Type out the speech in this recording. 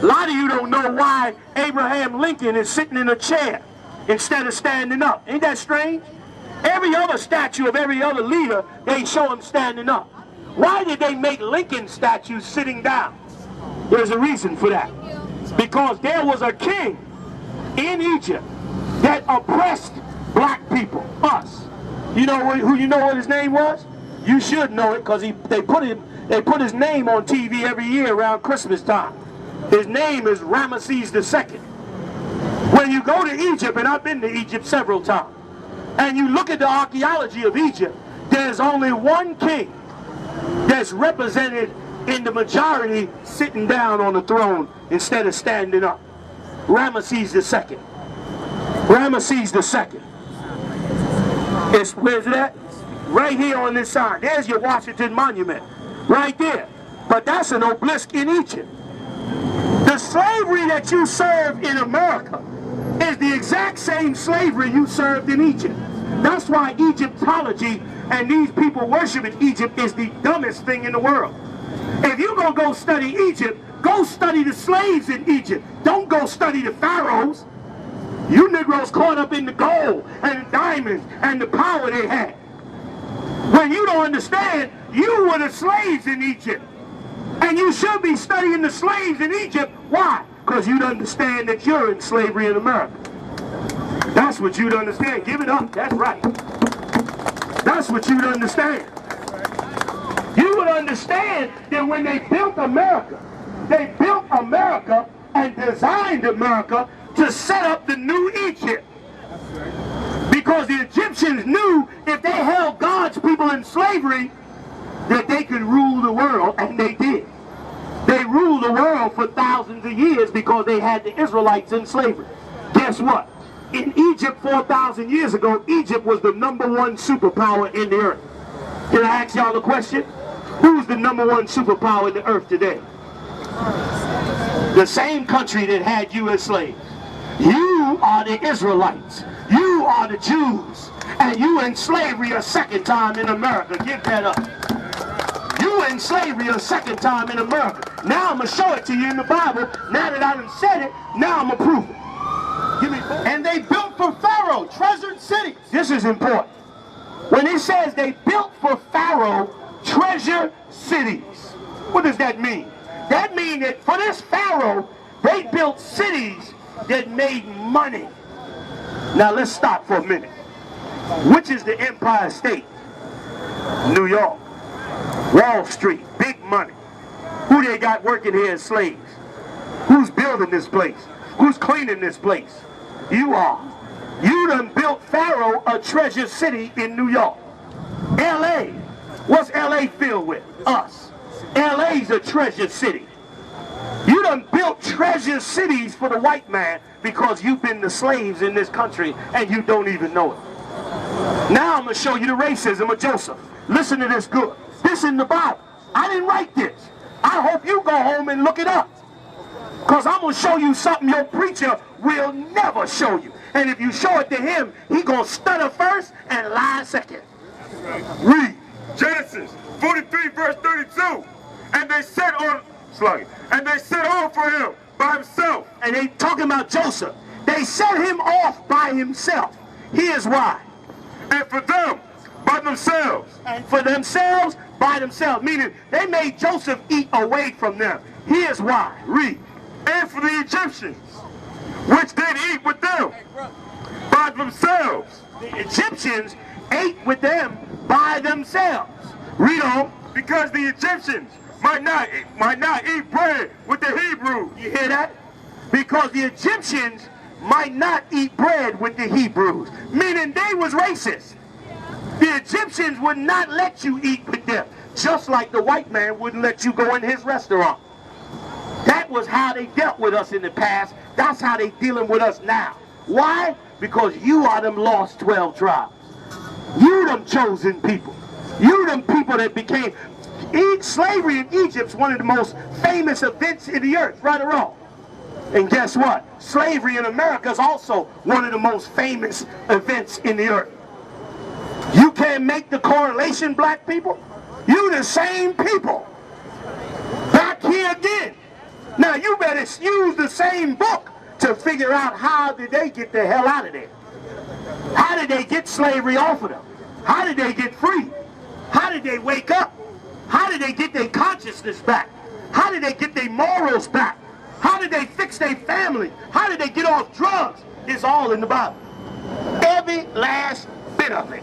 A lot of you don't know why Abraham Lincoln is sitting in a chair instead of standing up. Ain't that strange? Every other statue of every other leader, they show him standing up. Why did they make Lincoln statues sitting down? There's a reason for that. Because there was a king in Egypt that oppressed black people, us. You know what his name was? You should know it because they put his name on TV every year around Christmas time. His name is Ramesses II. When you go to Egypt, and I've been to Egypt several times, and you look at the archaeology of Egypt, there's only one king that's represented in the majority sitting down on the throne instead of standing up. Ramesses II. Ramesses II. Where's it at? Right here on this side. There's your Washington Monument. Right there. But that's an obelisk in Egypt. The slavery that you serve in America is the exact same slavery you served in Egypt. That's why Egyptology and these people worshiping Egypt is the dumbest thing in the world. If you're going to go study Egypt, go study the slaves in Egypt. Don't go study the pharaohs. You Negroes caught up in the gold and the diamonds and the power they had. When you don't understand, you were the slaves in Egypt. And you should be studying the slaves in Egypt. Why? Because you'd understand that you're in slavery in America. That's what you'd understand. Give it up. That's right. That's what you'd understand. You would understand that when they built America and designed America to set up the new Egypt. Because the Egyptians knew if they held God's people in slavery, that they could rule the world, and they did. They ruled the world for thousands of years because they had the Israelites in slavery. Guess what? In Egypt 4,000 years ago, Egypt was the #1 superpower in the earth. Can I ask y'all a question? Who's the #1 superpower in the earth today? The same country that had you as slaves. You are the Israelites. You are the Jews. And you in slavery a second time in America. Give that up. You in slavery a second time in America. Now I'm going to show it to you in the Bible. Now that I done said it, now I'm going to prove it. Give me. And they built for Pharaoh treasured cities. This is important. When it says they built for Pharaoh treasure cities, what does that mean? That means that for this Pharaoh, they built cities that made money. Now let's stop for a minute. Which is the Empire State? New York. Wall Street. Big money. Who they got working here as slaves? Who's building this place? Who's cleaning this place? You are. You done built Pharaoh a treasure city in New York. L.A. What's L.A. filled with? Us. L.A.'s a treasure city. You done built treasure cities for the white man because you've been the slaves in this country and you don't even know it. Now I'm going to show you the racism of Joseph. Listen to this good. This in the Bible. I didn't write this. I hope you go home and look it up. Because I'm going to show you something your preacher will never show you. And if you show it to him, he going to stutter first and lie second. Read Genesis 43 verse 32. And they set on for him by himself. And they talking about Joseph. They set him off by himself. Here's why. And for them, by themselves. And for themselves, by themselves. Meaning, they made Joseph eat away from them. Here's why. Read. And for the Egyptians, which did eat with them, by themselves. The Egyptians ate with them by themselves. Read on. Because the Egyptians might not eat bread with the Hebrews. You hear that? Because the Egyptians might not eat bread with the Hebrews. Meaning they was racist. The Egyptians would not let you eat with them. Just like the white man wouldn't let you go in his restaurant. That was how they dealt with us in the past. That's how they dealing with us now. Why? Because you are them lost 12 tribes. You them chosen people. You them people that became... Slavery in Egypt's one of the most famous events in the earth, right or wrong. And guess what? Slavery in America is also one of the most famous events in the earth. You can't make the correlation, black people. You the same people. Back here again. Now you better use the same book to figure out how did they get the hell out of there. How did they get slavery off of them? How did they get free? How did they wake up? How did they get their consciousness back? How did they get their morals back? How did they fix their family? How did they get off drugs? It's all in the Bible. Every last bit of it.